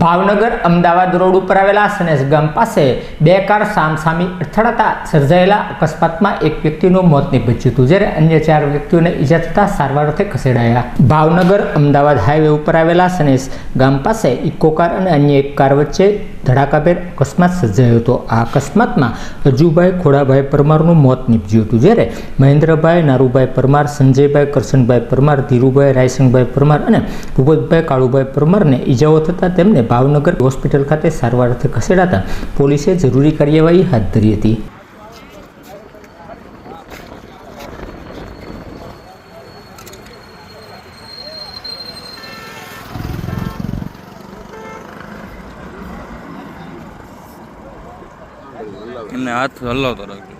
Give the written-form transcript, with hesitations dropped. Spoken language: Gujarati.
ભાવનગર અમદાવાદ રોડ ઉપર આવેલા સનેસ ગામ પાસે બે કાર સામસામી અથડાતા સર્જાયેલા અકસ્માતમાં એક વ્યક્તિનું મોત નીપજ્યું હતું, જ્યારે અન્ય 4 વ્યક્તિઓને ઈજા થતા સારવાર અર્થે ખસેડાયા. ભાવનગર અમદાવાદ હાઈવે ઉપર આવેલા સનેસ ગામ પાસે ઇકો કાર અને અન્ય એક કાર વચ્ચે ધડાકાભેર અકસ્માત સર્જાયો હતો. આ અકસ્માતમાં અજુભાઈ ખોડાભાઈ પરમારનું મોત નીપજ્યું હતું, જ્યારે મહેન્દ્રભાઈ નારુભાઈ પરમાર, સંજયભાઈ કરશનભાઈ પરમાર, ધીરુભાઈ રાયસિંગભાઈ પરમાર અને ભૂપતભાઈ કાળુભાઈ પરમારને ઈજાઓ થતાં તેમને ભાવનગર હોસ્પિટલ ખાતે સારવાર અર્થે ખસેડાતા પોલીસે જરૂરી કાર્યવાહી હાથ ધરી હતી. એમને હાથ હલાવતો રાખજો.